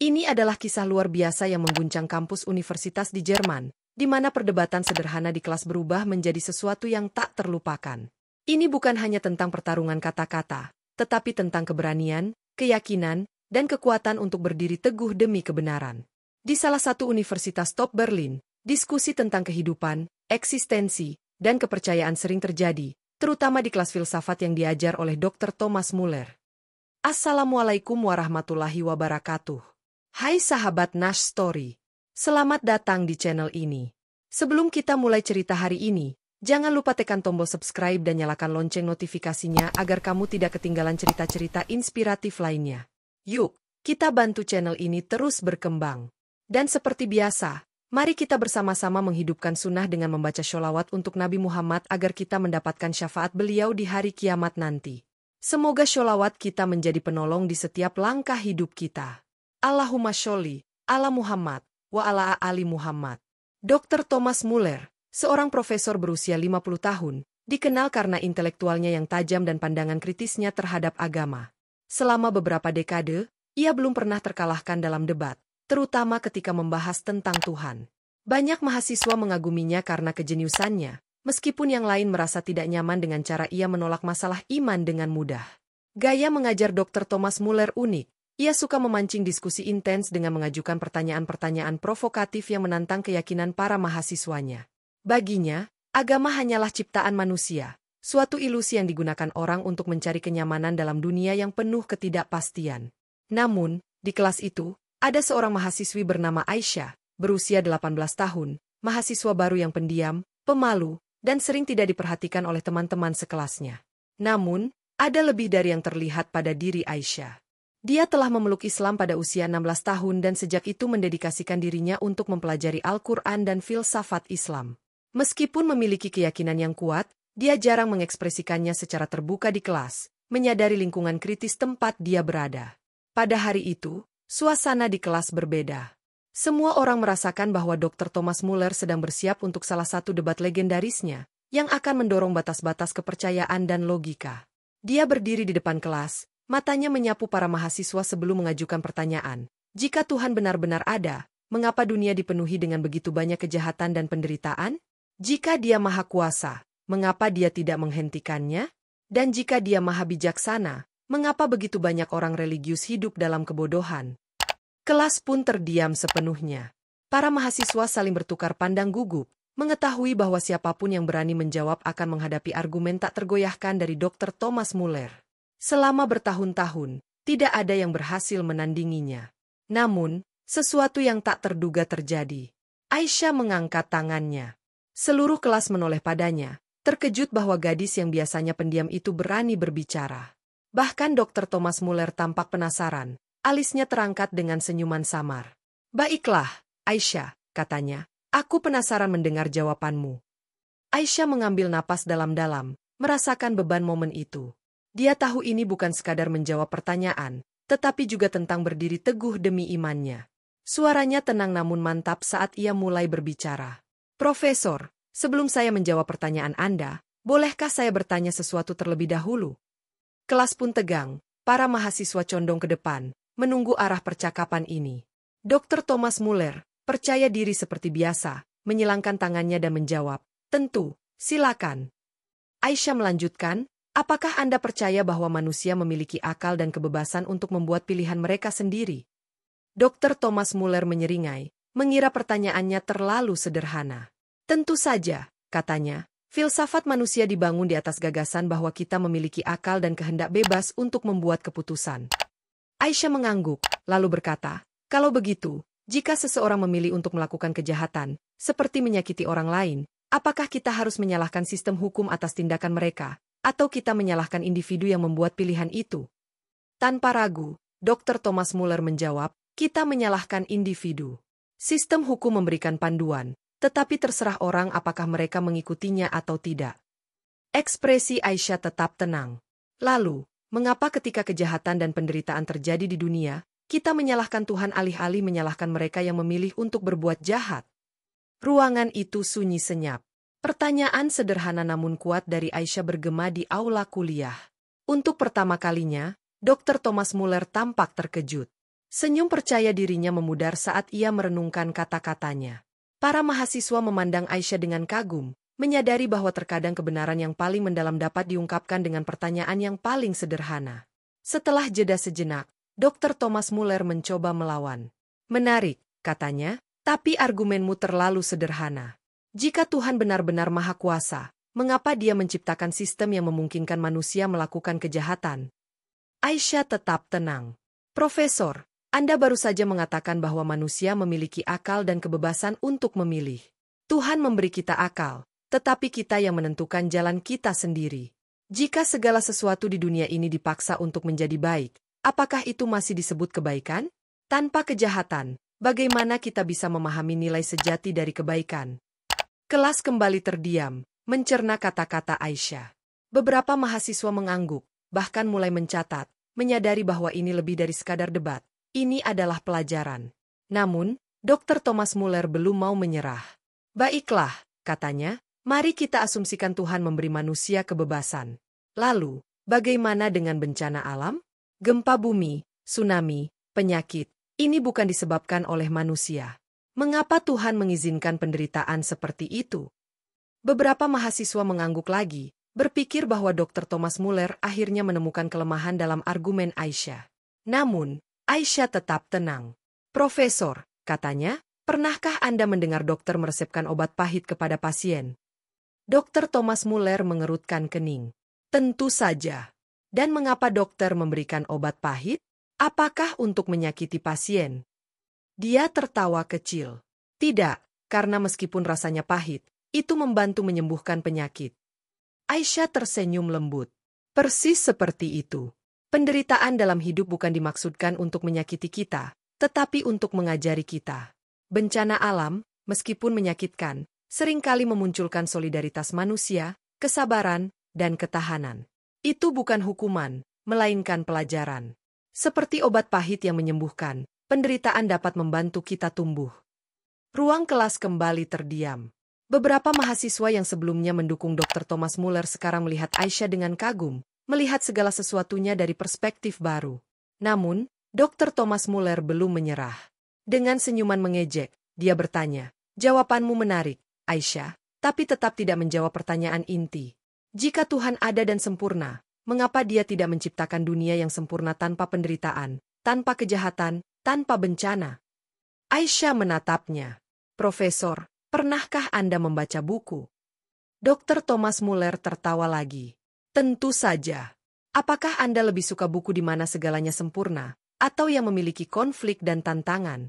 Ini adalah kisah luar biasa yang mengguncang kampus universitas di Jerman, di mana perdebatan sederhana di kelas berubah menjadi sesuatu yang tak terlupakan. Ini bukan hanya tentang pertarungan kata-kata, tetapi tentang keberanian, keyakinan, dan kekuatan untuk berdiri teguh demi kebenaran. Di salah satu universitas top Berlin, diskusi tentang kehidupan, eksistensi, dan kepercayaan sering terjadi, terutama di kelas filsafat yang diajar oleh Dr. Thomas Muller. Assalamualaikum warahmatullahi wabarakatuh. Hai sahabat Nash Story. Selamat datang di channel ini. Sebelum kita mulai cerita hari ini, jangan lupa tekan tombol subscribe dan nyalakan lonceng notifikasinya agar kamu tidak ketinggalan cerita-cerita inspiratif lainnya. Yuk, kita bantu channel ini terus berkembang. Dan seperti biasa, mari kita bersama-sama menghidupkan sunnah dengan membaca sholawat untuk Nabi Muhammad agar kita mendapatkan syafaat beliau di hari kiamat nanti. Semoga sholawat kita menjadi penolong di setiap langkah hidup kita. Allahumma sholli ala Muhammad wa ala ali Muhammad. Dr. Thomas Muller, seorang profesor berusia 50 tahun, dikenal karena intelektualnya yang tajam dan pandangan kritisnya terhadap agama. Selama beberapa dekade, ia belum pernah terkalahkan dalam debat, terutama ketika membahas tentang Tuhan. Banyak mahasiswa mengaguminya karena kejeniusannya, meskipun yang lain merasa tidak nyaman dengan cara ia menolak masalah iman dengan mudah. Gaya mengajar Dr. Thomas Muller unik. Ia suka memancing diskusi intens dengan mengajukan pertanyaan-pertanyaan provokatif yang menantang keyakinan para mahasiswanya. Baginya, agama hanyalah ciptaan manusia, suatu ilusi yang digunakan orang untuk mencari kenyamanan dalam dunia yang penuh ketidakpastian. Namun, di kelas itu, ada seorang mahasiswi bernama Aisyah, berusia 18 tahun, mahasiswa baru yang pendiam, pemalu, dan sering tidak diperhatikan oleh teman-teman sekelasnya. Namun, ada lebih dari yang terlihat pada diri Aisyah. Dia telah memeluk Islam pada usia 16 tahun dan sejak itu mendedikasikan dirinya untuk mempelajari Al-Quran dan filsafat Islam. Meskipun memiliki keyakinan yang kuat, dia jarang mengekspresikannya secara terbuka di kelas, menyadari lingkungan kritis tempat dia berada. Pada hari itu, suasana di kelas berbeda. Semua orang merasakan bahwa Dr. Thomas Muller sedang bersiap untuk salah satu debat legendarisnya, yang akan mendorong batas-batas kepercayaan dan logika. Dia berdiri di depan kelas, matanya menyapu para mahasiswa sebelum mengajukan pertanyaan. Jika Tuhan benar-benar ada, mengapa dunia dipenuhi dengan begitu banyak kejahatan dan penderitaan? Jika Dia Maha Kuasa, mengapa Dia tidak menghentikannya? Dan jika Dia Maha Bijaksana, mengapa begitu banyak orang religius hidup dalam kebodohan? Kelas pun terdiam sepenuhnya. Para mahasiswa saling bertukar pandang gugup, mengetahui bahwa siapapun yang berani menjawab akan menghadapi argumen tak tergoyahkan dari Dr. Thomas Muller. Selama bertahun-tahun, tidak ada yang berhasil menandinginya. Namun, sesuatu yang tak terduga terjadi. Aisyah mengangkat tangannya. Seluruh kelas menoleh padanya, terkejut bahwa gadis yang biasanya pendiam itu berani berbicara. Bahkan Dr. Thomas Muller tampak penasaran, alisnya terangkat dengan senyuman samar. "Baiklah, Aisyah," katanya, "aku penasaran mendengar jawabanmu." Aisyah mengambil napas dalam-dalam, merasakan beban momen itu. Dia tahu ini bukan sekadar menjawab pertanyaan, tetapi juga tentang berdiri teguh demi imannya. Suaranya tenang namun mantap saat ia mulai berbicara. "Profesor, sebelum saya menjawab pertanyaan Anda, bolehkah saya bertanya sesuatu terlebih dahulu?" Kelas pun tegang, para mahasiswa condong ke depan, menunggu arah percakapan ini. Dr. Thomas Muller, percaya diri seperti biasa, menyilangkan tangannya dan menjawab, "Tentu, silakan." Aisyah melanjutkan, "Apakah Anda percaya bahwa manusia memiliki akal dan kebebasan untuk membuat pilihan mereka sendiri?" Dr. Thomas Muller menyeringai, mengira pertanyaannya terlalu sederhana. "Tentu saja," katanya, "filsafat manusia dibangun di atas gagasan bahwa kita memiliki akal dan kehendak bebas untuk membuat keputusan." Aisyah mengangguk, lalu berkata, "Kalau begitu, jika seseorang memilih untuk melakukan kejahatan, seperti menyakiti orang lain, apakah kita harus menyalahkan sistem hukum atas tindakan mereka? Atau kita menyalahkan individu yang membuat pilihan itu?" Tanpa ragu, Dr. Thomas Muller menjawab, "Kita menyalahkan individu. Sistem hukum memberikan panduan, tetapi terserah orang apakah mereka mengikutinya atau tidak." Ekspresi Aisyah tetap tenang. "Lalu, mengapa ketika kejahatan dan penderitaan terjadi di dunia, kita menyalahkan Tuhan alih-alih menyalahkan mereka yang memilih untuk berbuat jahat?" Ruangan itu sunyi senyap. Pertanyaan sederhana namun kuat dari Aisyah bergema di aula kuliah. Untuk pertama kalinya, Dr. Thomas Muller tampak terkejut. Senyum percaya dirinya memudar saat ia merenungkan kata-katanya. Para mahasiswa memandang Aisyah dengan kagum, menyadari bahwa terkadang kebenaran yang paling mendalam dapat diungkapkan dengan pertanyaan yang paling sederhana. Setelah jeda sejenak, Dr. Thomas Muller mencoba melawan. Menarik, katanya, tapi argumenmu terlalu sederhana. Jika Tuhan benar-benar Maha Kuasa, mengapa Dia menciptakan sistem yang memungkinkan manusia melakukan kejahatan? Aisyah tetap tenang. Profesor, Anda baru saja mengatakan bahwa manusia memiliki akal dan kebebasan untuk memilih. Tuhan memberi kita akal, tetapi kita yang menentukan jalan kita sendiri. Jika segala sesuatu di dunia ini dipaksa untuk menjadi baik, apakah itu masih disebut kebaikan? Tanpa kejahatan, bagaimana kita bisa memahami nilai sejati dari kebaikan? Kelas kembali terdiam, mencerna kata-kata Aisyah. Beberapa mahasiswa mengangguk, bahkan mulai mencatat, menyadari bahwa ini lebih dari sekadar debat. Ini adalah pelajaran. Namun, Dr. Thomas Muller belum mau menyerah. Baiklah, katanya, mari kita asumsikan Tuhan memberi manusia kebebasan. Lalu, bagaimana dengan bencana alam? Gempa bumi, tsunami, penyakit, ini bukan disebabkan oleh manusia. Mengapa Tuhan mengizinkan penderitaan seperti itu? Beberapa mahasiswa mengangguk lagi, berpikir bahwa Dr. Thomas Muller akhirnya menemukan kelemahan dalam argumen Aisyah. Namun, Aisyah tetap tenang. Profesor, katanya, pernahkah Anda mendengar dokter meresepkan obat pahit kepada pasien? Dr. Thomas Muller mengerutkan kening. Tentu saja. Dan mengapa dokter memberikan obat pahit? Apakah untuk menyakiti pasien? Dia tertawa kecil. Tidak, karena meskipun rasanya pahit, itu membantu menyembuhkan penyakit. Aisyah tersenyum lembut. Persis seperti itu. Penderitaan dalam hidup bukan dimaksudkan untuk menyakiti kita, tetapi untuk mengajari kita. Bencana alam, meskipun menyakitkan, seringkali memunculkan solidaritas manusia, kesabaran, dan ketahanan. Itu bukan hukuman, melainkan pelajaran. Seperti obat pahit yang menyembuhkan, penderitaan dapat membantu kita tumbuh. Ruang kelas kembali terdiam. Beberapa mahasiswa yang sebelumnya mendukung Dr. Thomas Muller sekarang melihat Aisyah dengan kagum, melihat segala sesuatunya dari perspektif baru. Namun, Dr. Thomas Muller belum menyerah. Dengan senyuman mengejek, dia bertanya, jawabanmu menarik, Aisyah, tapi tetap tidak menjawab pertanyaan inti. Jika Tuhan ada dan sempurna, mengapa Dia tidak menciptakan dunia yang sempurna tanpa penderitaan, tanpa kejahatan, tanpa bencana? Aisyah menatapnya. Profesor, pernahkah Anda membaca buku? Dr. Thomas Muller tertawa lagi. Tentu saja. Apakah Anda lebih suka buku di mana segalanya sempurna, atau yang memiliki konflik dan tantangan?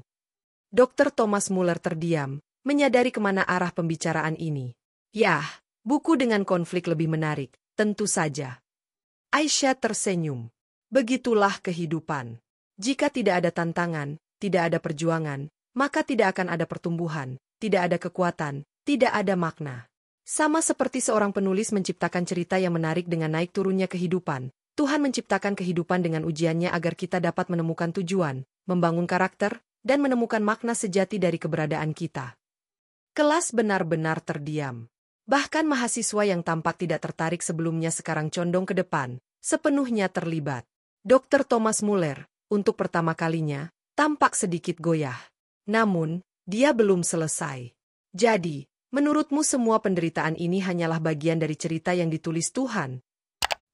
Dr. Thomas Muller terdiam, menyadari kemana arah pembicaraan ini. Yah, buku dengan konflik lebih menarik, tentu saja. Aisyah tersenyum. Begitulah kehidupan. Jika tidak ada tantangan, tidak ada perjuangan, maka tidak akan ada pertumbuhan, tidak ada kekuatan, tidak ada makna. Sama seperti seorang penulis menciptakan cerita yang menarik dengan naik turunnya kehidupan, Tuhan menciptakan kehidupan dengan ujiannya agar kita dapat menemukan tujuan, membangun karakter, dan menemukan makna sejati dari keberadaan kita. Kelas benar-benar terdiam. Bahkan mahasiswa yang tampak tidak tertarik sebelumnya sekarang condong ke depan, sepenuhnya terlibat. Dr. Thomas Muller, untuk pertama kalinya, tampak sedikit goyah. Namun, dia belum selesai. Jadi, menurutmu semua penderitaan ini hanyalah bagian dari cerita yang ditulis Tuhan?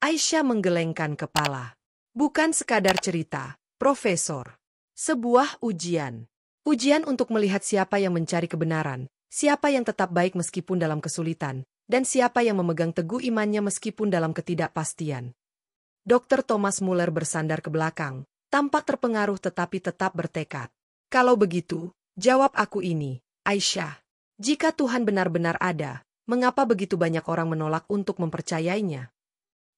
Aisyah menggelengkan kepala. Bukan sekadar cerita, Profesor. Sebuah ujian. Ujian untuk melihat siapa yang mencari kebenaran, siapa yang tetap baik meskipun dalam kesulitan, dan siapa yang memegang teguh imannya meskipun dalam ketidakpastian. Dr. Thomas Muller bersandar ke belakang, tampak terpengaruh tetapi tetap bertekad. Kalau begitu, jawab aku ini, Aisyah. Jika Tuhan benar-benar ada, mengapa begitu banyak orang menolak untuk mempercayainya?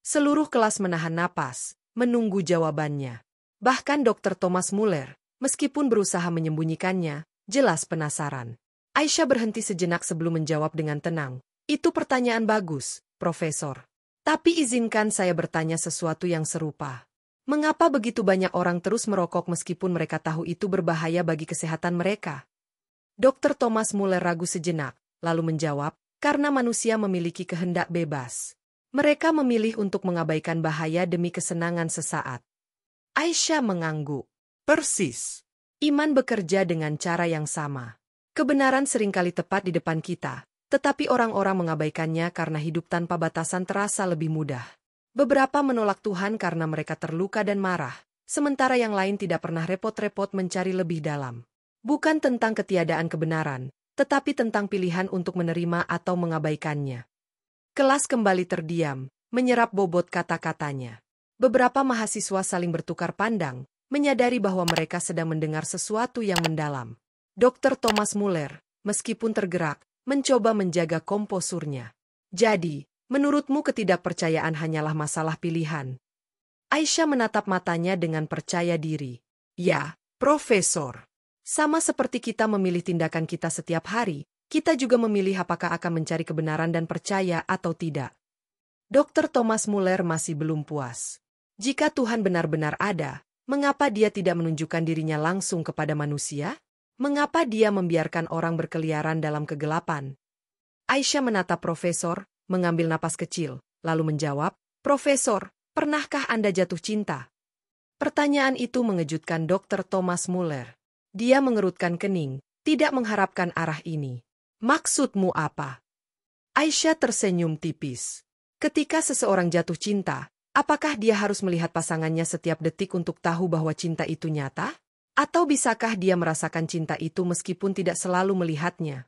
Seluruh kelas menahan napas, menunggu jawabannya. Bahkan Dr. Thomas Muller, meskipun berusaha menyembunyikannya, jelas penasaran. Aisyah berhenti sejenak sebelum menjawab dengan tenang. Itu pertanyaan bagus, Profesor. Tapi izinkan saya bertanya sesuatu yang serupa. Mengapa begitu banyak orang terus merokok meskipun mereka tahu itu berbahaya bagi kesehatan mereka? Dr. Thomas Muller ragu sejenak, lalu menjawab, karena manusia memiliki kehendak bebas. Mereka memilih untuk mengabaikan bahaya demi kesenangan sesaat. Aisyah mengangguk. Persis. Iman bekerja dengan cara yang sama. Kebenaran seringkali tepat di depan kita, tetapi orang-orang mengabaikannya karena hidup tanpa batasan terasa lebih mudah. Beberapa menolak Tuhan karena mereka terluka dan marah, sementara yang lain tidak pernah repot-repot mencari lebih dalam. Bukan tentang ketiadaan kebenaran, tetapi tentang pilihan untuk menerima atau mengabaikannya. Kelas kembali terdiam, menyerap bobot kata-katanya. Beberapa mahasiswa saling bertukar pandang, menyadari bahwa mereka sedang mendengar sesuatu yang mendalam. Dr. Thomas Muller, meskipun tergerak, mencoba menjaga komposurnya. Jadi, menurutmu ketidakpercayaan hanyalah masalah pilihan? Aisyah menatap matanya dengan percaya diri. Ya, Profesor. Sama seperti kita memilih tindakan kita setiap hari, kita juga memilih apakah akan mencari kebenaran dan percaya atau tidak. Dr. Thomas Muller masih belum puas. Jika Tuhan benar-benar ada, mengapa dia tidak menunjukkan dirinya langsung kepada manusia? Mengapa dia membiarkan orang berkeliaran dalam kegelapan? Aisyah menatap Profesor, mengambil napas kecil, lalu menjawab, Profesor, pernahkah Anda jatuh cinta? Pertanyaan itu mengejutkan Dr. Thomas Muller. Dia mengerutkan kening, tidak mengharapkan arah ini. Maksudmu apa? Aisyah tersenyum tipis. Ketika seseorang jatuh cinta, apakah dia harus melihat pasangannya setiap detik untuk tahu bahwa cinta itu nyata? Atau bisakah dia merasakan cinta itu meskipun tidak selalu melihatnya?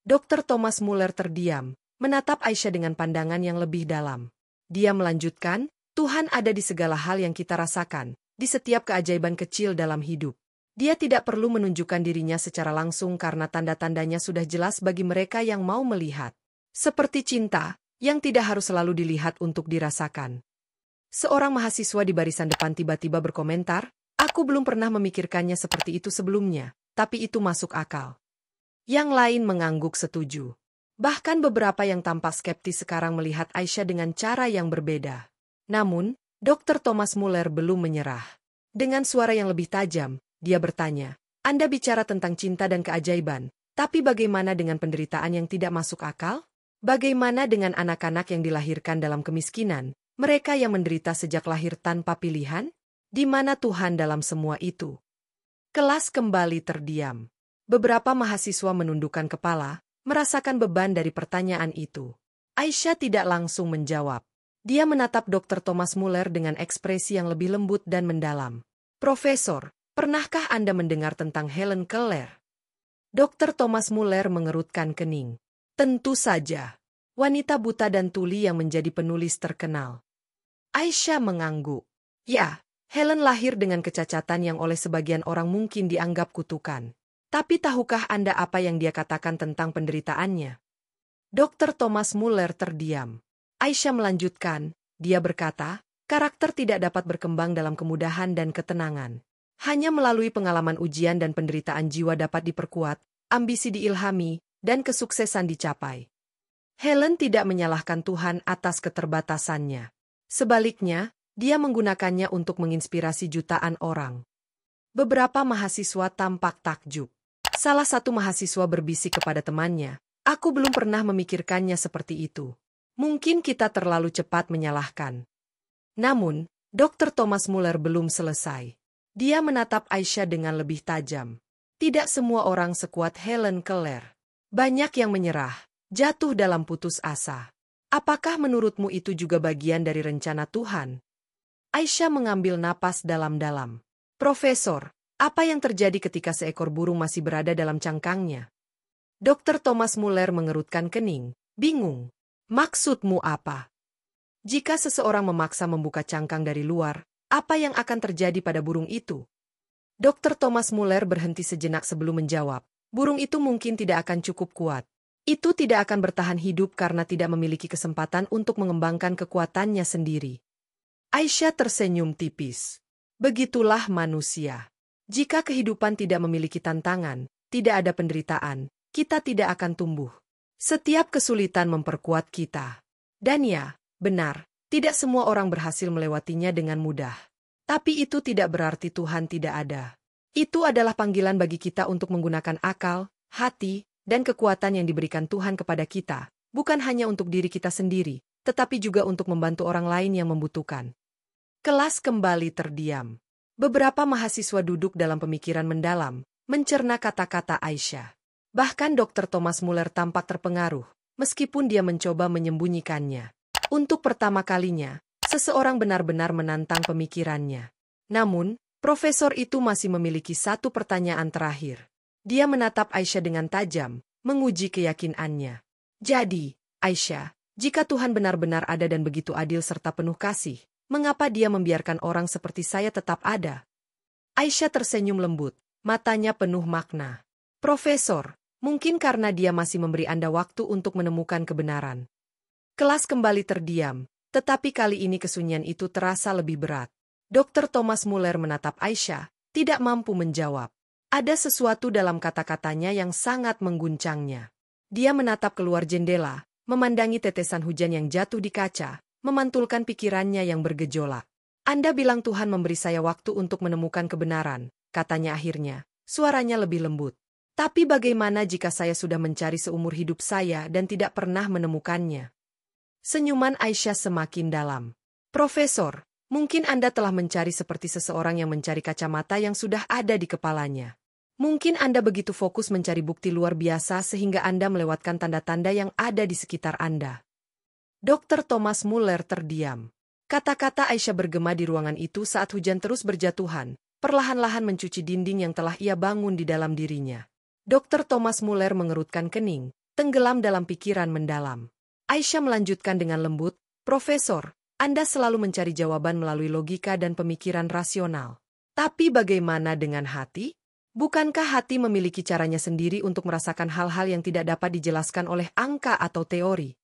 Dr. Thomas Muller terdiam, menatap Aisyah dengan pandangan yang lebih dalam. Dia melanjutkan, Tuhan ada di segala hal yang kita rasakan, di setiap keajaiban kecil dalam hidup. Dia tidak perlu menunjukkan dirinya secara langsung karena tanda-tandanya sudah jelas bagi mereka yang mau melihat. Seperti cinta, yang tidak harus selalu dilihat untuk dirasakan. Seorang mahasiswa di barisan depan tiba-tiba berkomentar, aku belum pernah memikirkannya seperti itu sebelumnya, tapi itu masuk akal. Yang lain mengangguk setuju. Bahkan beberapa yang tampak skeptis sekarang melihat Aisyah dengan cara yang berbeda. Namun, Dr. Thomas Muller belum menyerah. Dengan suara yang lebih tajam, dia bertanya, Anda bicara tentang cinta dan keajaiban, tapi bagaimana dengan penderitaan yang tidak masuk akal? Bagaimana dengan anak-anak yang dilahirkan dalam kemiskinan, mereka yang menderita sejak lahir tanpa pilihan? Di mana Tuhan dalam semua itu? Kelas kembali terdiam. Beberapa mahasiswa menundukkan kepala, merasakan beban dari pertanyaan itu. Aisyah tidak langsung menjawab. Dia menatap Dr. Thomas Muller dengan ekspresi yang lebih lembut dan mendalam. Profesor, pernahkah Anda mendengar tentang Helen Keller? Dr. Thomas Muller mengerutkan kening. Tentu saja. Wanita buta dan tuli yang menjadi penulis terkenal. Aisyah mengangguk. Ya, Helen lahir dengan kecacatan yang oleh sebagian orang mungkin dianggap kutukan. Tapi tahukah Anda apa yang dia katakan tentang penderitaannya? Dr. Thomas Muller terdiam. Aisyah melanjutkan, dia berkata, karakter tidak dapat berkembang dalam kemudahan dan ketenangan. Hanya melalui pengalaman ujian dan penderitaan jiwa dapat diperkuat, ambisi diilhami, dan kesuksesan dicapai. Helen tidak menyalahkan Tuhan atas keterbatasannya. Sebaliknya, dia menggunakannya untuk menginspirasi jutaan orang. Beberapa mahasiswa tampak takjub. Salah satu mahasiswa berbisik kepada temannya, aku belum pernah memikirkannya seperti itu. Mungkin kita terlalu cepat menyalahkan. Namun, Dr. Thomas Muller belum selesai. Dia menatap Aisyah dengan lebih tajam. Tidak semua orang sekuat Helen Keller. Banyak yang menyerah, jatuh dalam putus asa. Apakah menurutmu itu juga bagian dari rencana Tuhan? Aisyah mengambil napas dalam-dalam. Profesor, apa yang terjadi ketika seekor burung masih berada dalam cangkangnya? Dr. Thomas Muller mengerutkan kening, bingung. Maksudmu apa? Jika seseorang memaksa membuka cangkang dari luar, apa yang akan terjadi pada burung itu? Dr. Thomas Muller berhenti sejenak sebelum menjawab. Burung itu mungkin tidak akan cukup kuat. Itu tidak akan bertahan hidup karena tidak memiliki kesempatan untuk mengembangkan kekuatannya sendiri. Aisyah tersenyum tipis. Begitulah manusia. Jika kehidupan tidak memiliki tantangan, tidak ada penderitaan, kita tidak akan tumbuh. Setiap kesulitan memperkuat kita. Dan ya, benar. Tidak semua orang berhasil melewatinya dengan mudah. Tapi itu tidak berarti Tuhan tidak ada. Itu adalah panggilan bagi kita untuk menggunakan akal, hati, dan kekuatan yang diberikan Tuhan kepada kita, bukan hanya untuk diri kita sendiri, tetapi juga untuk membantu orang lain yang membutuhkan. Kelas kembali terdiam. Beberapa mahasiswa duduk dalam pemikiran mendalam, mencerna kata-kata Aisyah. Bahkan Dr. Thomas Muller tampak terpengaruh, meskipun dia mencoba menyembunyikannya. Untuk pertama kalinya, seseorang benar-benar menantang pemikirannya. Namun, profesor itu masih memiliki satu pertanyaan terakhir. Dia menatap Aisyah dengan tajam, menguji keyakinannya. Jadi, Aisyah, jika Tuhan benar-benar ada dan begitu adil serta penuh kasih, mengapa dia membiarkan orang seperti saya tetap ada? Aisyah tersenyum lembut, matanya penuh makna. Profesor, mungkin karena dia masih memberi Anda waktu untuk menemukan kebenaran. Kelas kembali terdiam, tetapi kali ini kesunyian itu terasa lebih berat. Dr. Thomas Muller menatap Aisyah, tidak mampu menjawab. Ada sesuatu dalam kata-katanya yang sangat mengguncangnya. Dia menatap keluar jendela, memandangi tetesan hujan yang jatuh di kaca, memantulkan pikirannya yang bergejolak. Anda bilang Tuhan memberi saya waktu untuk menemukan kebenaran, katanya akhirnya, suaranya lebih lembut. Tapi bagaimana jika saya sudah mencari seumur hidup saya dan tidak pernah menemukannya? Senyuman Aisyah semakin dalam. Profesor, mungkin Anda telah mencari seperti seseorang yang mencari kacamata yang sudah ada di kepalanya. Mungkin Anda begitu fokus mencari bukti luar biasa sehingga Anda melewatkan tanda-tanda yang ada di sekitar Anda. Dr. Thomas Muller terdiam. Kata-kata Aisyah bergema di ruangan itu saat hujan terus berjatuhan, perlahan-lahan mencuci dinding yang telah ia bangun di dalam dirinya. Dr. Thomas Muller mengerutkan kening, tenggelam dalam pikiran mendalam. Aisyah melanjutkan dengan lembut, Profesor, Anda selalu mencari jawaban melalui logika dan pemikiran rasional. Tapi bagaimana dengan hati? Bukankah hati memiliki caranya sendiri untuk merasakan hal-hal yang tidak dapat dijelaskan oleh angka atau teori?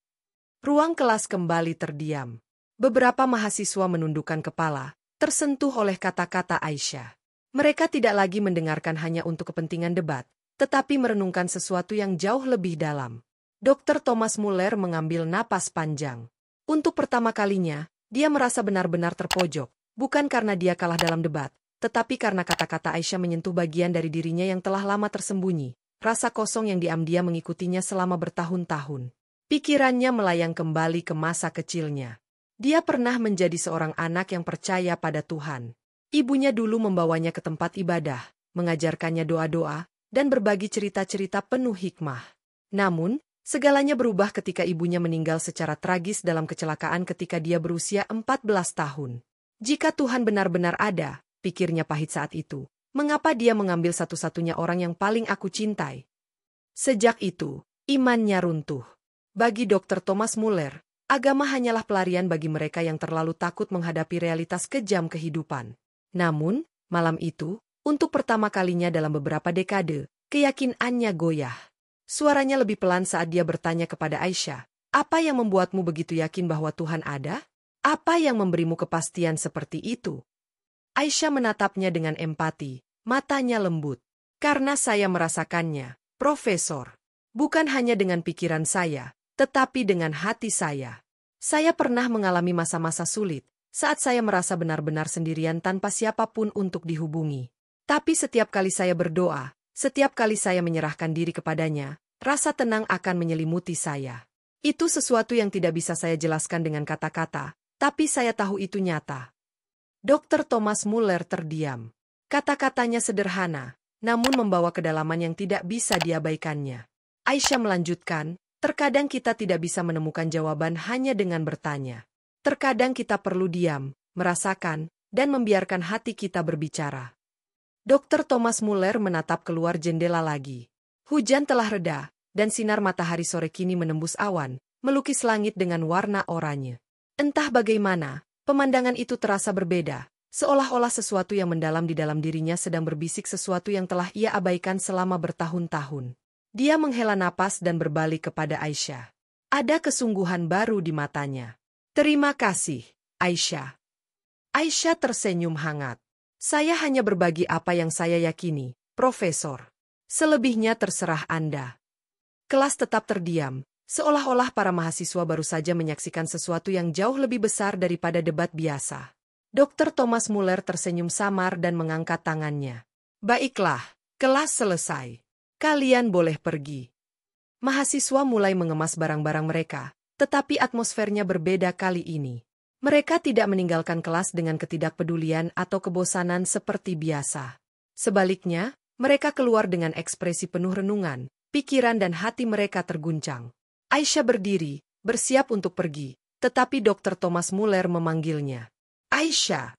Ruang kelas kembali terdiam. Beberapa mahasiswa menundukkan kepala, tersentuh oleh kata-kata Aisyah. Mereka tidak lagi mendengarkan hanya untuk kepentingan debat, tetapi merenungkan sesuatu yang jauh lebih dalam. Dr. Thomas Muller mengambil napas panjang. Untuk pertama kalinya, dia merasa benar-benar terpojok, bukan karena dia kalah dalam debat, tetapi karena kata-kata Aisyah menyentuh bagian dari dirinya yang telah lama tersembunyi, rasa kosong yang diam-diam mengikutinya selama bertahun-tahun. Pikirannya melayang kembali ke masa kecilnya. Dia pernah menjadi seorang anak yang percaya pada Tuhan. Ibunya dulu membawanya ke tempat ibadah, mengajarkannya doa-doa, dan berbagi cerita-cerita penuh hikmah. Namun, segalanya berubah ketika ibunya meninggal secara tragis dalam kecelakaan ketika dia berusia 14 tahun. Jika Tuhan benar-benar ada, pikirnya pahit saat itu, mengapa dia mengambil satu-satunya orang yang paling aku cintai? Sejak itu, imannya runtuh. Bagi Dr. Thomas Muller, agama hanyalah pelarian bagi mereka yang terlalu takut menghadapi realitas kejam kehidupan. Namun, malam itu, untuk pertama kalinya dalam beberapa dekade, keyakinannya goyah. Suaranya lebih pelan saat dia bertanya kepada Aisyah, apa yang membuatmu begitu yakin bahwa Tuhan ada? Apa yang memberimu kepastian seperti itu? Aisyah menatapnya dengan empati, matanya lembut. Karena saya merasakannya, Profesor. Bukan hanya dengan pikiran saya, tetapi dengan hati saya. Saya pernah mengalami masa-masa sulit, saat saya merasa benar-benar sendirian tanpa siapapun untuk dihubungi. Tapi setiap kali saya berdoa, setiap kali saya menyerahkan diri kepadanya, rasa tenang akan menyelimuti saya. Itu sesuatu yang tidak bisa saya jelaskan dengan kata-kata, tapi saya tahu itu nyata. Dr. Thomas Muller terdiam. Kata-katanya sederhana, namun membawa kedalaman yang tidak bisa diabaikannya. Aisyah melanjutkan, terkadang kita tidak bisa menemukan jawaban hanya dengan bertanya. Terkadang kita perlu diam, merasakan, dan membiarkan hati kita berbicara. Dr. Thomas Muller menatap keluar jendela lagi. Hujan telah reda, dan sinar matahari sore kini menembus awan, melukis langit dengan warna oranye. Entah bagaimana, pemandangan itu terasa berbeda, seolah-olah sesuatu yang mendalam di dalam dirinya sedang berbisik sesuatu yang telah ia abaikan selama bertahun-tahun. Dia menghela napas dan berbalik kepada Aisyah. Ada kesungguhan baru di matanya. Terima kasih, Aisyah. Aisyah tersenyum hangat. Saya hanya berbagi apa yang saya yakini, Profesor. Selebihnya terserah Anda. Kelas tetap terdiam, seolah-olah para mahasiswa baru saja menyaksikan sesuatu yang jauh lebih besar daripada debat biasa. Dr. Thomas Muller tersenyum samar dan mengangkat tangannya. Baiklah, kelas selesai. Kalian boleh pergi. Mahasiswa mulai mengemas barang-barang mereka, tetapi atmosfernya berbeda kali ini. Mereka tidak meninggalkan kelas dengan ketidakpedulian atau kebosanan seperti biasa. Sebaliknya, mereka keluar dengan ekspresi penuh renungan, pikiran dan hati mereka terguncang. Aisyah berdiri, bersiap untuk pergi, tetapi Dr. Thomas Muller memanggilnya. Aisyah!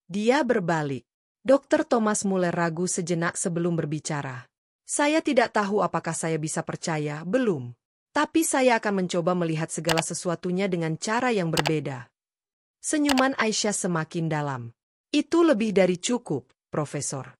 Dia berbalik. Dr. Thomas Muller ragu sejenak sebelum berbicara. Saya tidak tahu apakah saya bisa percaya, belum. Tapi saya akan mencoba melihat segala sesuatunya dengan cara yang berbeda. Senyuman Aisyah semakin dalam. Itu lebih dari cukup, Profesor.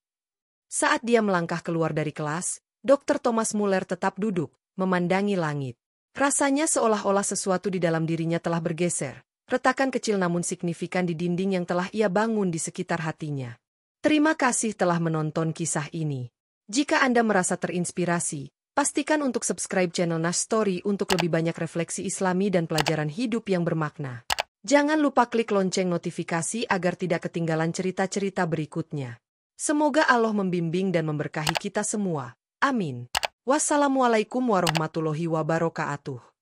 Saat dia melangkah keluar dari kelas, Dr. Thomas Muller tetap duduk, memandangi langit. Rasanya seolah-olah sesuatu di dalam dirinya telah bergeser. Retakan kecil namun signifikan di dinding yang telah ia bangun di sekitar hatinya. Terima kasih telah menonton kisah ini. Jika Anda merasa terinspirasi, pastikan untuk subscribe channel Nash Story untuk lebih banyak refleksi Islami dan pelajaran hidup yang bermakna. Jangan lupa klik lonceng notifikasi agar tidak ketinggalan cerita-cerita berikutnya. Semoga Allah membimbing dan memberkahi kita semua. Amin. Wassalamualaikum warahmatullahi wabarakatuh.